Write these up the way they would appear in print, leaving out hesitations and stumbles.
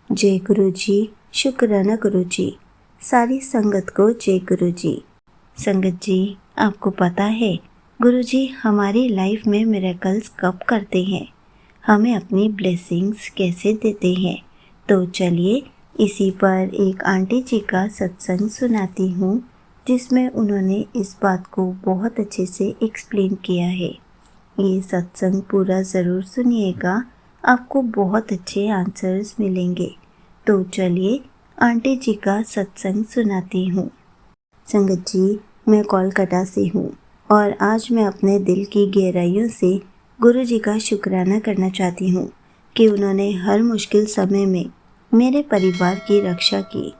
जय गुरु जी, शुक्राना गुरु जी। सारी संगत को जय गुरु जी। संगत जी, आपको पता है गुरु जी हमारी लाइफ में मिरेकल्स कब करते हैं, हमें अपनी ब्लेसिंग्स कैसे देते हैं। तो चलिए इसी पर एक आंटी जी का सत्संग सुनाती हूँ, जिसमें उन्होंने इस बात को बहुत अच्छे से एक्सप्लेन किया है। ये सत्संग पूरा ज़रूर सुनिएगा, आपको बहुत अच्छे आंसर्स मिलेंगे। तो चलिए आंटी जी का सत्संग सुनाती हूँ। संगत जी, मैं कोलकाता से हूँ और आज मैं अपने दिल की गहराइयों से गुरु जी का शुक्राना करना चाहती हूँ कि उन्होंने हर मुश्किल समय में मेरे परिवार की रक्षा की।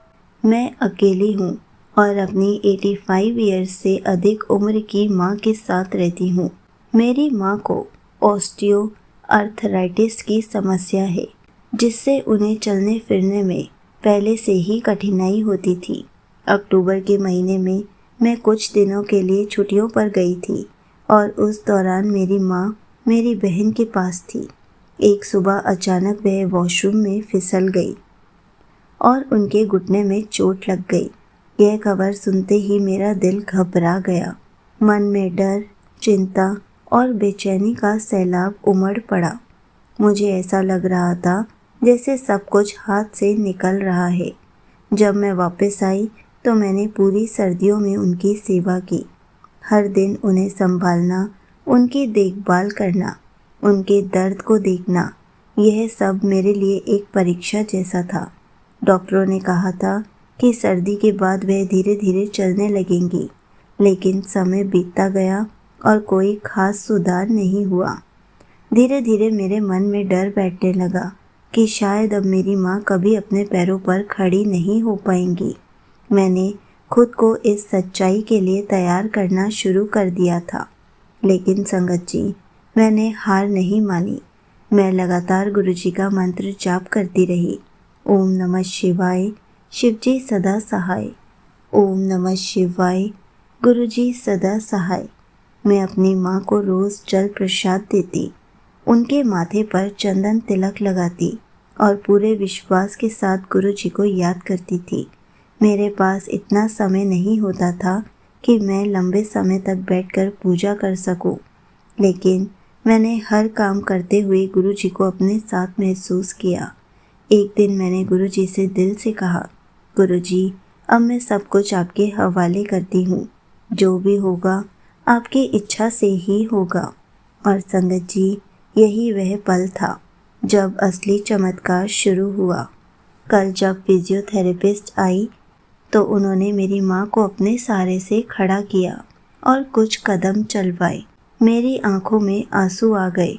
मैं अकेली हूँ और अपनी 85 ईयर्स से अधिक उम्र की माँ के साथ रहती हूँ। मेरी माँ को ऑस्टियो आर्थराइटिस की समस्या है, जिससे उन्हें चलने फिरने में पहले से ही कठिनाई होती थी। अक्टूबर के महीने में मैं कुछ दिनों के लिए छुट्टियों पर गई थी और उस दौरान मेरी माँ मेरी बहन के पास थी। एक सुबह अचानक वह वॉशरूम में फिसल गई और उनके घुटने में चोट लग गई। यह खबर सुनते ही मेरा दिल घबरा गया। मन में डर, चिंता और बेचैनी का सैलाब उमड़ पड़ा। मुझे ऐसा लग रहा था जैसे सब कुछ हाथ से निकल रहा है। जब मैं वापस आई तो मैंने पूरी सर्दियों में उनकी सेवा की। हर दिन उन्हें संभालना, उनकी देखभाल करना, उनके दर्द को देखना, यह सब मेरे लिए एक परीक्षा जैसा था। डॉक्टरों ने कहा था कि सर्दी के बाद वह धीरे धीरे चलने लगेंगी, लेकिन समय बीतता गया और कोई खास सुधार नहीं हुआ। धीरे धीरे मेरे मन में डर बैठने लगा कि शायद अब मेरी माँ कभी अपने पैरों पर खड़ी नहीं हो पाएंगी। मैंने खुद को इस सच्चाई के लिए तैयार करना शुरू कर दिया था। लेकिन संगत जी, मैंने हार नहीं मानी। मैं लगातार गुरुजी का मंत्र जाप करती रही। ओम नमः शिवाय, शिवजी सदा सहाय। ओम नमः शिवाय, गुरुजी सदा सहाय। मैं अपनी माँ को रोज़ जल प्रसाद देती, उनके माथे पर चंदन तिलक लगाती और पूरे विश्वास के साथ गुरुजी को याद करती थी। मेरे पास इतना समय नहीं होता था कि मैं लंबे समय तक बैठकर पूजा कर सकूं, लेकिन मैंने हर काम करते हुए गुरुजी को अपने साथ महसूस किया। एक दिन मैंने गुरुजी से दिल से कहा, गुरुजी, अब मैं सब कुछ आपके हवाले करती हूँ। जो भी होगा आपकी इच्छा से ही होगा। और संगत जी, यही वह पल था जब असली चमत्कार शुरू हुआ। कल जब फिजियोथेरेपिस्ट आई तो उन्होंने मेरी माँ को अपने सहारे से खड़ा किया और कुछ कदम चलवाए। मेरी आंखों में आंसू आ गए,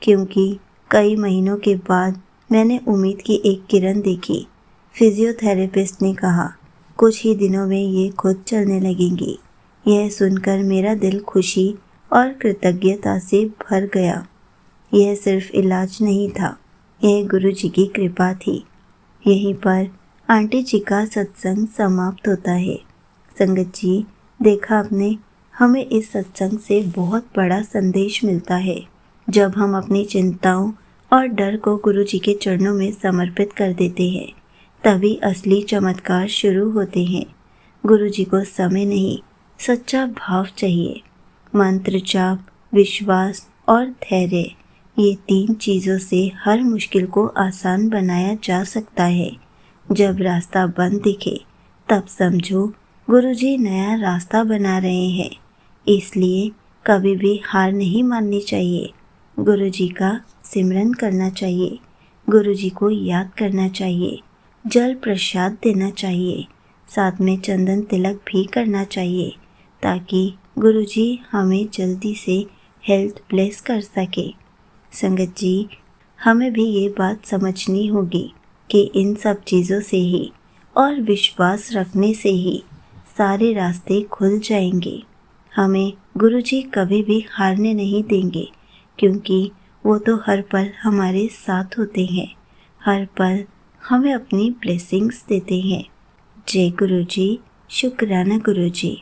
क्योंकि कई महीनों के बाद मैंने उम्मीद की एक किरण देखी। फिजियोथेरेपिस्ट ने कहा, कुछ ही दिनों में ये खुद चलने लगेंगी। यह सुनकर मेरा दिल खुशी और कृतज्ञता से भर गया। यह सिर्फ इलाज नहीं था, यह गुरुजी की कृपा थी। यहीं पर आंटी जी का सत्संग समाप्त होता है। संगत जी, देखा आपने, हमें इस सत्संग से बहुत बड़ा संदेश मिलता है। जब हम अपनी चिंताओं और डर को गुरुजी के चरणों में समर्पित कर देते हैं, तभी असली चमत्कार शुरू होते हैं। गुरुजी को समय नहीं, सच्चा भाव चाहिए। मंत्र जाप, विश्वास और धैर्य, ये 3 चीज़ों से हर मुश्किल को आसान बनाया जा सकता है। जब रास्ता बंद दिखे तब समझो गुरुजी नया रास्ता बना रहे हैं। इसलिए कभी भी हार नहीं माननी चाहिए। गुरुजी का सिमरन करना चाहिए, गुरुजी को याद करना चाहिए, जल प्रसाद देना चाहिए, साथ में चंदन तिलक भी करना चाहिए, ताकि गुरुजी हमें जल्दी से हेल्थ ब्लेस कर सके। संगत जी, हमें भी ये बात समझनी होगी कि इन सब चीज़ों से ही और विश्वास रखने से ही सारे रास्ते खुल जाएंगे। हमें गुरुजी कभी भी हारने नहीं देंगे, क्योंकि वो तो हर पल हमारे साथ होते हैं, हर पल हमें अपनी ब्लेसिंग्स देते हैं। जय गुरुजी, शुक्राना गुरुजी।